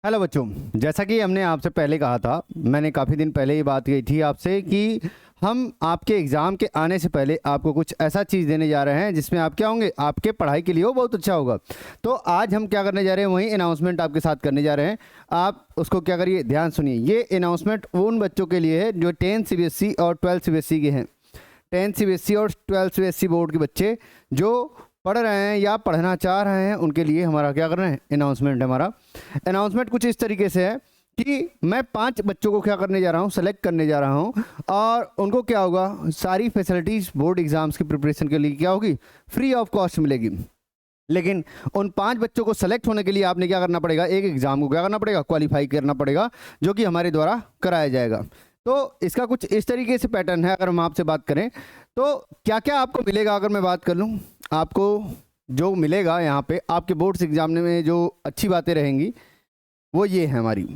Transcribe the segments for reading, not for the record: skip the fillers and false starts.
Hello बच्चों, जैसा कि हमने आपसे पहले कहा था, मैंने काफ़ी दिन पहले ये बात कही थी आपसे कि हम आपके एग्ज़ाम के आने से पहले आपको कुछ ऐसा चीज़ देने जा रहे हैं जिसमें आप क्या होंगे, आपके पढ़ाई के लिए वो बहुत अच्छा होगा। तो आज हम क्या करने जा रहे हैं, वही अनाउंसमेंट आपके साथ करने जा रहे हैं। आप उसको क्या करिए, ध्यान सुनिए। ये अनाउंसमेंट उन बच्चों के लिए है जो 10 सीबीएसई और 12 सीबीएसई के हैं। 10 सीबीएसई और 12 सीबीएसई बोर्ड के बच्चे जो पढ़ रहे हैं या पढ़ना चाह रहे हैं, उनके लिए हमारा क्या कर रहे हैं, अनाउंसमेंट है। हमारा अनाउंसमेंट कुछ इस तरीके से है कि मैं 5 बच्चों को क्या करने जा रहा हूँ, सेलेक्ट करने जा रहा हूँ, और उनको क्या होगा, सारी फैसिलिटीज़ बोर्ड एग्ज़ाम्स की प्रिपरेशन के लिए क्या होगी, फ्री ऑफ कॉस्ट मिलेगी। लेकिन उन 5 बच्चों को सेलेक्ट होने के लिए आपने क्या करना पड़ेगा, एक एग्ज़ाम को क्या करना पड़ेगा, क्वालिफाई करना पड़ेगा, जो कि हमारे द्वारा कराया जाएगा। तो इसका कुछ इस तरीके से पैटर्न है। अगर हम आपसे बात करें तो क्या क्या आपको मिलेगा, अगर मैं बात कर लूँ, आपको जो मिलेगा यहाँ पे आपके बोर्ड्स एग्जाम में जो अच्छी बातें रहेंगी वो ये है हमारी।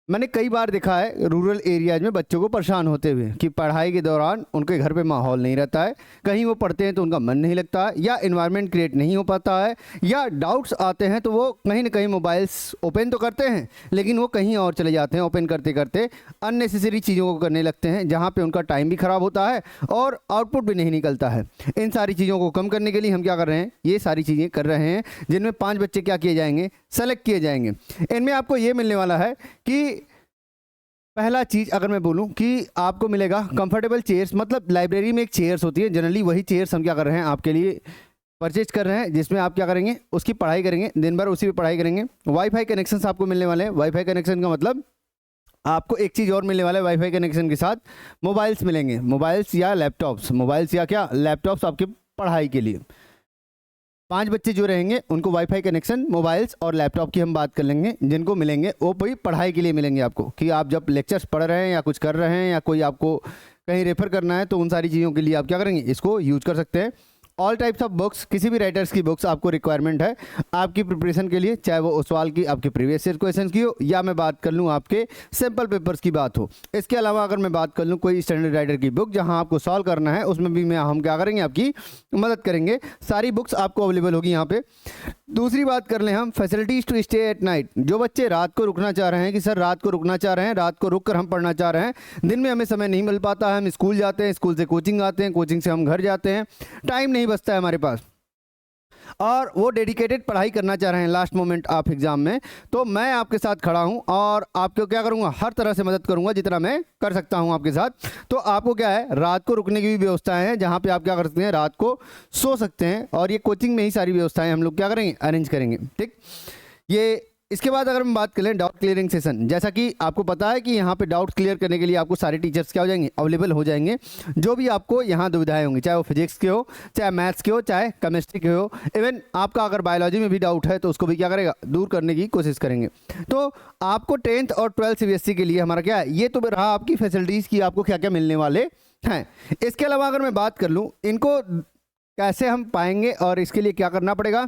मैंने कई बार देखा है रूरल एरियाज में बच्चों को परेशान होते हुए कि पढ़ाई के दौरान उनके घर पे माहौल नहीं रहता है, कहीं वो पढ़ते हैं तो उनका मन नहीं लगता है, या इन्वायरमेंट क्रिएट नहीं हो पाता है, या डाउट्स आते हैं तो वो कहीं ना कहीं मोबाइल्स ओपन तो करते हैं लेकिन वो कहीं और चले जाते हैं, ओपन करते करते अननेसेसरी चीज़ों को करने लगते हैं, जहाँ पर उनका टाइम भी ख़राब होता है और आउटपुट भी नहीं निकलता है। इन सारी चीज़ों को कम करने के लिए हम क्या कर रहे हैं, ये सारी चीज़ें कर रहे हैं, जिनमें 5 बच्चे क्या किए जाएंगे, सेलेक्ट किए जाएंगे। इनमें आपको ये मिलने वाला है कि पहला चीज़ अगर मैं बोलूं कि आपको मिलेगा कंफर्टेबल चेयर्स। मतलब लाइब्रेरी में एक चेयर्स होती है, जनरली वही चेयर्स हम क्या कर रहे हैं, आपके लिए परचेज कर रहे हैं, जिसमें आप क्या करेंगे, उसकी पढ़ाई करेंगे, दिन भर उसी पे पढ़ाई करेंगे। वाईफाई कनेक्शंस आपको मिलने वाले हैं। वाईफाई कनेक्शन का मतलब आपको एक चीज़ और मिलने वाला है, वाईफाई कनेक्शन के साथ मोबाइल्स मिलेंगे, मोबाइल्स या लैपटॉप्स, मोबाइल्स या क्या लैपटॉप्स आपकी पढ़ाई के लिए। 5 बच्चे जो रहेंगे उनको वाईफाई कनेक्शन, मोबाइल्स और लैपटॉप की हम बात कर लेंगे, जिनको मिलेंगे वो भाई पढ़ाई के लिए मिलेंगे आपको, कि आप जब लेक्चर्स पढ़ रहे हैं या कुछ कर रहे हैं या कोई आपको कहीं रेफर करना है तो उन सारी चीज़ों के लिए आप क्या करेंगे, इसको यूज कर सकते हैं। ऑल टाइप्स ऑफ बुक्स, किसी भी राइटर्स की बुक्स आपको रिक्वायरमेंट है आपकी प्रिपरेशन के लिए, चाहे वो ओसवाल की आपके प्रीवियस ईयर क्वेश्चन की हो या मैं बात कर लूँ आपके सैम्पल पेपर्स की बात हो। इसके अलावा अगर मैं बात कर लूँ कोई स्टैंडर्ड राइटर की बुक जहाँ आपको सॉल्व करना है, उसमें भी हम क्या करेंगे, आपकी मदद करेंगे। सारी बुक्स आपको अवेलेबल होगी यहाँ पे। दूसरी बात कर लें हम facilities to stay at night. जो बच्चे रात को रुकना चाह रहे हैं कि सर रात को रुकना चाह रहे हैं, रात को रुक कर हम पढ़ना चाह रहे हैं, दिन में हमें समय नहीं मिल पाता है, हम स्कूल जाते हैं, स्कूल से कोचिंग आते हैं, कोचिंग से हम घर जाते हैं, टाइम नहीं बचता है हमारे पास, और वो डेडिकेटेड पढ़ाई करना चाह रहे हैं लास्ट मोमेंट ऑफ एग्जाम में, तो मैं आपके साथ खड़ा हूं और आपको क्या करूंगा, हर तरह से मदद करूंगा जितना मैं कर सकता हूं आपके साथ। तो आपको क्या है, रात को रुकने की भी व्यवस्थाएं हैं, जहां पे आप क्या कर सकते हैं, रात को सो सकते हैं, और ये कोचिंग में ही सारी व्यवस्थाएं हम लोग क्या करेंगे, अरेंज करेंगे। ठीक, ये इसके बाद अगर हम बात करें डाउट क्लियरिंग सेशन, जैसा कि आपको पता है कि यहाँ पे डाउट क्लियर करने के लिए आपको सारे टीचर्स क्या हो जाएंगे, अवेलेबल हो जाएंगे। जो भी आपको यहाँ दुविधाएं होंगी, चाहे वो फिजिक्स के हो, चाहे मैथ्स के हो, चाहे केमिस्ट्री के हो, इवन आपका अगर बायोलॉजी में भी डाउट है तो उसको भी क्या करेगा, दूर करने की कोशिश करेंगे। तो आपको 10th और 12th सीबीएसई के लिए हमारा क्या है, ये तो रहा आपकी फैसिलिटीज़ की आपको क्या क्या मिलने वाले हैं। इसके अलावा अगर मैं बात कर लूँ इनको कैसे हम पाएंगे और इसके लिए क्या करना पड़ेगा,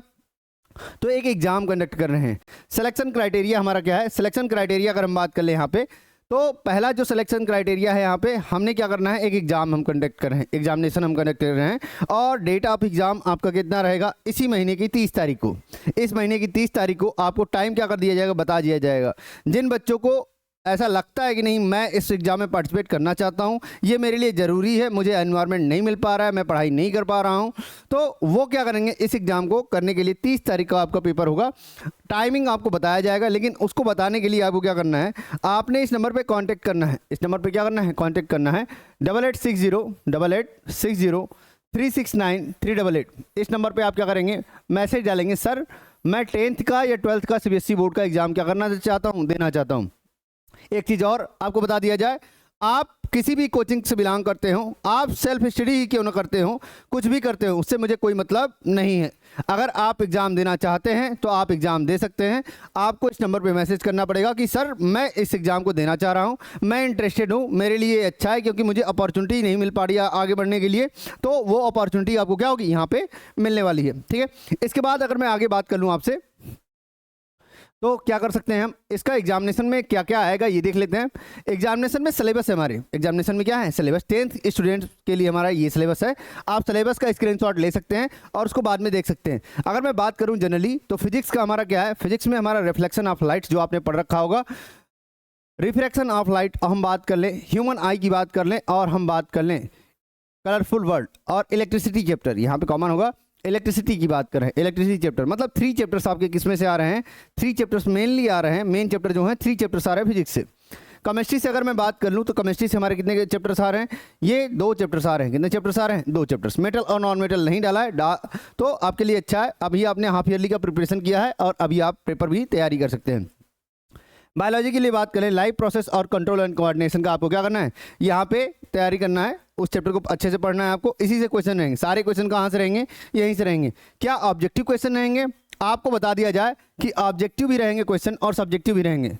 तो एक एग्जाम कंडक्ट कर रहे हैं। सिलेक्शन क्राइटेरिया हमारा क्या है, सिलेक्शन क्राइटेरिया अगर हम बात कर ले यहाँ पे, तो पहला जो सिलेक्शन क्राइटेरिया है यहाँ पे हमने क्या करना है, एक एग्जाम हम कंडक्ट कर रहे हैं, एग्जामिनेशन हम कंडक्ट कर रहे हैं, और डेट ऑफ एग्जाम आपका कितना रहेगा, इसी महीने की 30 तारीख को। इस महीने की 30 तारीख को आपको टाइम क्या कर दिया जाएगा, बता दिया जाएगा। जिन बच्चों को ऐसा लगता है कि नहीं मैं इस एग्ज़ाम में पार्टिसिपेट करना चाहता हूँ, ये मेरे लिए ज़रूरी है, मुझे एनवायरनमेंट नहीं मिल पा रहा है, मैं पढ़ाई नहीं कर पा रहा हूँ, तो वो क्या करेंगे, इस एग्ज़ाम को करने के लिए 30 तारीख का आपका पेपर होगा। टाइमिंग आपको बताया जाएगा, लेकिन उसको बताने के लिए आपको क्या करना है, आपने इस नंबर पर कॉन्टैक्ट करना है। इस नंबर पर क्या करना है, कॉन्टैक्ट करना है 8860 इस नंबर पर आप क्या करेंगे, मैसेज डालेंगे, सर मैं 10th का या 12th का सीबीएसई बोर्ड का एग्ज़ाम क्या करना चाहता हूँ, देना चाहता हूँ। एक चीज़ और आपको बता दिया जाए, आप किसी भी कोचिंग से बिलोंग करते हो, आप सेल्फ स्टडी ही क्यों ना करते हो, कुछ भी करते हो, उससे मुझे कोई मतलब नहीं है। अगर आप एग्ज़ाम देना चाहते हैं तो आप एग्ज़ाम दे सकते हैं। आपको इस नंबर पे मैसेज करना पड़ेगा कि सर मैं इस एग्ज़ाम को देना चाह रहा हूँ, मैं इंटरेस्टेड हूँ, मेरे लिए अच्छा है क्योंकि मुझे अपॉर्चुनिटी नहीं मिल पा रही है आगे बढ़ने के लिए, तो वो अपॉर्चुनिटी आपको क्या होगी, यहाँ पर मिलने वाली है। ठीक है, इसके बाद अगर मैं आगे बात कर लूँ आपसे, तो क्या कर सकते हैं हम, इसका एग्जामिनेशन में क्या क्या आएगा ये देख लेते हैं। एग्जामिनेशन में सिलेबस है, हमारे एग्जामिनेशन में क्या है, सिलेबस। 10th स्टूडेंट के लिए हमारा ये सिलेबस है। आप सिलेबस का स्क्रीनशॉट ले सकते हैं और उसको बाद में देख सकते हैं। अगर मैं बात करूं जनरली तो फिजिक्स का हमारा क्या है, फिजिक्स में हमारा रिफ्लेक्शन ऑफ लाइट जो आपने पढ़ रखा होगा, रिफ्रैक्शन ऑफ लाइट हम बात कर लें, ह्यूमन आई की बात कर लें, और हम बात कर लें कलरफुल वर्ल्ड, और इलेक्ट्रिसिटी चैप्टर यहाँ पे कॉमन होगा। इलेक्ट्रिसिटी की बात करें, इलेक्ट्रिसिटी चैप्टर मतलब 3 चैप्टर्स आपके किसमें से आ रहे हैं, 3 चैप्टर्स मेनली आ रहे हैं। मेन चैप्टर जो है 3 चैप्टर्स आ रहे हैं फिजिक्स से। केमिस्ट्री से अगर मैं बात कर लूँ तो केमिस्ट्री से हमारे कितने चैप्टर्स आ रहे हैं, ये 2 चैप्टर्स आ रहे हैं। कितने चैप्टर्स आ रहे हैं, 2 चैप्टर्स। मेटल और नॉन मेटल नहीं डाला है, तो आपके लिए अच्छा है। अभी आपने हाफ ईयरली का प्रिपरेशन किया है और अभी आप पेपर भी तैयारी कर सकते हैं। बायोलॉजी के लिए बात करें, लाइफ प्रोसेस और कंट्रोल एंड कोऑर्डिनेशन का आपको क्या करना है, यहाँ पे तैयारी करना है। उस चैप्टर को अच्छे से पढ़ना है आपको। इसी से क्वेश्चन रहेंगे, सारे क्वेश्चन कहाँ से रहेंगे, यहीं से रहेंगे। क्या ऑब्जेक्टिव क्वेश्चन रहेंगे, आपको बता दिया जाए कि ऑब्जेक्टिव भी रहेंगे क्वेश्चन और सब्जेक्टिव भी रहेंगे।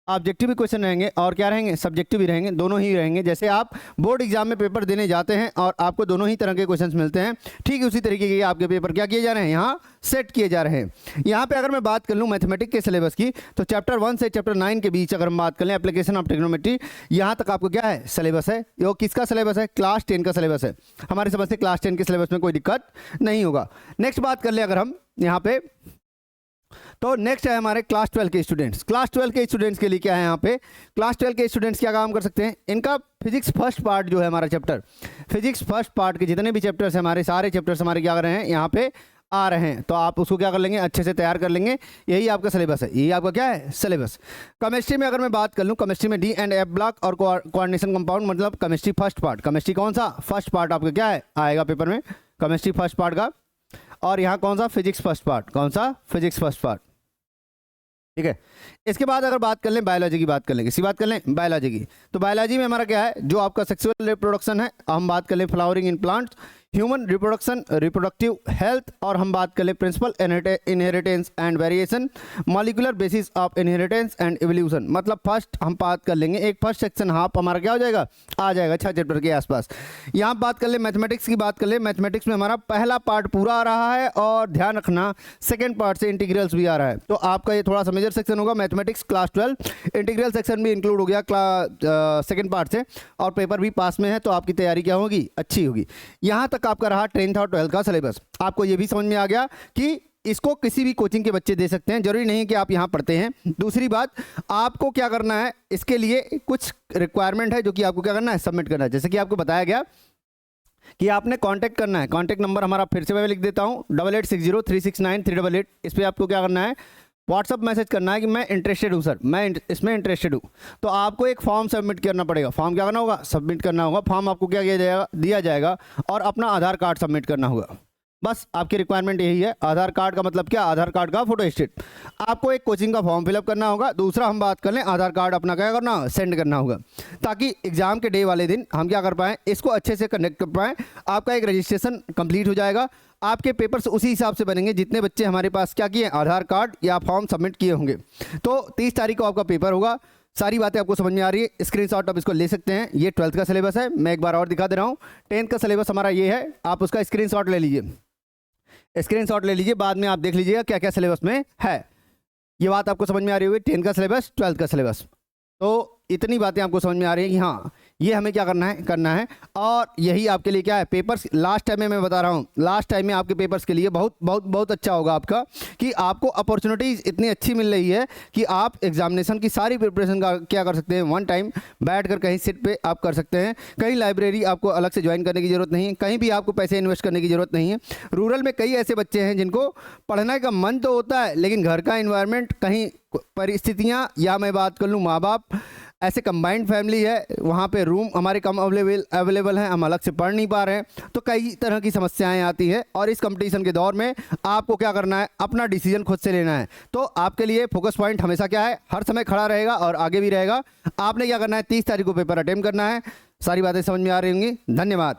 ऑब्जेक्टिव भी क्वेश्चन रहेंगे और क्या रहेंगे, सब्जेक्टिव भी रहेंगे, दोनों ही रहेंगे। जैसे आप बोर्ड एग्जाम में पेपर देने जाते हैं और आपको दोनों ही तरह के क्वेश्चंस मिलते हैं, ठीक उसी तरीके के आपके पेपर क्या किए जा रहे हैं, यहाँ सेट किए जा रहे हैं। यहाँ पे अगर मैं बात कर लूँ मैथमेटिक्स के सिलेबस की, तो चैप्टर 1 से चैप्टर 9 के बीच अगर हम बात कर लें, एप्लीकेशन ऑफ ट्रिग्नोमेट्री, यहाँ तक आपको क्या है, सिलेबस है। ये किसका सिलेबस है, क्लास 10 का सिलेबस है। हमारे समझ से क्लास 10 के सिलेबस में कोई दिक्कत नहीं होगा। नेक्स्ट बात कर ले अगर हम यहाँ पे, तो नेक्स्ट है हमारे क्लास 12 के स्टूडेंट्स। क्लास 12 के स्टूडेंट्स के लिए क्या है यहाँ पे, क्लास 12 के स्टूडेंट्स क्या काम कर सकते हैं, इनका फिजिक्स फर्स्ट पार्ट जो है हमारा चैप्टर, फिजिक्स फर्स्ट पार्ट के जितने भी चैप्टर्स हैं हमारे, सारे चैप्टर्स हमारे क्या कर रहे हैं, यहाँ पे आ रहे हैं। तो आप उसको क्या कर लेंगे, अच्छे से तैयार कर लेंगे। यही आपका सिलेबस है, यही आपका क्या है, सिलेबस। केमिस्ट्री में अगर मैं बात कर लूँ, केमिस्ट्री में डी एंड एफ ब्लॉक और कोऑर्डिनेशन कंपाउंड, मतलब केमिस्ट्री फर्स्ट पार्ट। केमिस्ट्री कौन सा, फर्स्ट पार्ट आपका क्या है, आएगा पेपर में, केमिस्ट्री फर्स्ट पार्ट का। और यहाँ कौन सा, फिजिक्स फर्स्ट पार्ट, कौन सा, फिजिक्स फर्स्ट पार्ट, ठीक है। इसके बाद अगर बात कर लें बायोलॉजी की, बात कर लें, किसी बात कर लें बायोलॉजी की, तो बायोलॉजी में हमारा क्या है, जो आपका सेक्सुअल रिप्रोडक्शन है, हम बात कर लें flowering in plants, human reproduction, reproductive health, और हम बात कर लें principle inheritance and variation, molecular basis of inheritance and evolution. मतलब फर्स्ट हम बात कर लेंगे, एक फर्स्ट सेक्शन हाफ हमारा क्या हो जाएगा, आ जाएगा 6 चैप्टर के आसपास। यहाँ बात कर ले मैथमेटिक्स की, बात कर ले मैथमेटिक्स में हमारा पहला पार्ट पूरा आ रहा है, और ध्यान रखना सेकेंड पार्ट से इंटीग्रल्स भी आ रहा है। तो आपका ये थोड़ा सा मेजर सेक्शन होगा मैथमेटिक्स क्लास 12, इंटीग्रल सेक्शन भी इंक्लूड हो गया सेकेंड पार्ट से, और पेपर भी पास में है, तो आपकी तैयारी क्या होगी, अच्छी होगी। यहाँ तक आपका रहा 10th और 12th का सिलेबस। आपको ये भी समझ में आ गया कि इसको किसी भी कोचिंग के बच्चे दे सकते हैं, जरूरी नहीं कि आप यहाँ पढ़ते हैं। दूसरी बात, आपको क्या करना है, इसके लिए कुछ रिक्वायरमेंट है जो कि आपको क्या करना है, सबमिट करना है। जैसे कि आपको बताया गया कि आपने कांटेक्ट करना है। कांटेक्ट नंबर हमारा फिर से मैं लिख देता हूँ, 8860369388। इस पर आपको क्या करना है, व्हाट्सअप मैसेज करना है कि मैं इंटरेस्टेड हूँ सर, मैं इसमें इंटरेस्टेड हूँ। तो आपको एक फॉर्म सबमिट करना पड़ेगा। फॉर्म क्या करना होगा, सबमिट करना होगा। फॉर्म आपको क्या दिया जाएगा, और अपना आधार कार्ड सबमिट करना होगा। बस आपकी रिक्वायरमेंट यही है। आधार कार्ड का मतलब क्या, आधार कार्ड का फोटो स्टेट। आपको एक कोचिंग का फॉर्म फिलअप करना होगा। दूसरा हम बात कर लें, आधार कार्ड अपना क्या करना, सेंड करना होगा, ताकि एग्जाम के डे वाले दिन हम क्या कर पाएँ, इसको अच्छे से कनेक्ट कर पाएँ। आपका एक रजिस्ट्रेशन कंप्लीट हो जाएगा। आपके पेपर्स उसी हिसाब से बनेंगे जितने बच्चे हमारे पास क्या किए, आधार कार्ड या फॉर्म सबमिट किए होंगे। तो 30 तारीख को आपका पेपर होगा। सारी बातें आपको समझ में आ रही है, स्क्रीनशॉट आप इसको ले सकते हैं। ये 12th का सिलेबस है, मैं एक बार और दिखा दे रहा हूँ। 10th का सिलेबस हमारा ये है, आप उसका स्क्रीनशॉट ले लीजिए, स्क्रीनशॉट ले लीजिए, बाद में आप देख लीजिएगा क्या क्या सिलेबस में है। ये बात आपको समझ में आ रही होगी, 10th का सिलेबस, 12th का सिलेबस। तो इतनी बातें आपको समझ में आ रही है कि हाँ ये हमें क्या करना है। और यही आपके लिए क्या है, पेपर्स लास्ट टाइम में मैं बता रहा हूँ, लास्ट टाइम में आपके पेपर्स के लिए बहुत बहुत बहुत अच्छा होगा आपका, कि आपको अपॉर्चुनिटीज़ इतनी अच्छी मिल रही है कि आप एग्जामिनेशन की सारी प्रिपरेशन का क्या कर सकते हैं, वन टाइम बैठ कर कहीं सिट पे आप कर सकते हैं। कहीं लाइब्रेरी आपको अलग से ज्वाइन करने की ज़रूरत नहीं है, कहीं भी आपको पैसे इन्वेस्ट करने की ज़रूरत नहीं है। रूरल में कई ऐसे बच्चे हैं जिनको पढ़ने का मन तो होता है, लेकिन घर का इन्वायरमेंट, कहीं परिस्थितियाँ, या मैं बात कर लूँ माँ बाप, ऐसे कंबाइंड फैमिली है, वहाँ पे रूम हमारे कम अवेलेबल हैं, हम अलग से पढ़ नहीं पा रहे हैं, तो कई तरह की समस्याएं आती हैं। और इस कंपटीशन के दौर में आपको क्या करना है, अपना डिसीजन खुद से लेना है। तो आपके लिए फोकस पॉइंट हमेशा क्या है, हर समय खड़ा रहेगा और आगे भी रहेगा। आपने क्या करना है, 30 तारीख को पेपर अटेम्प्ट करना है। सारी बातें समझ में आ रही होंगी। धन्यवाद।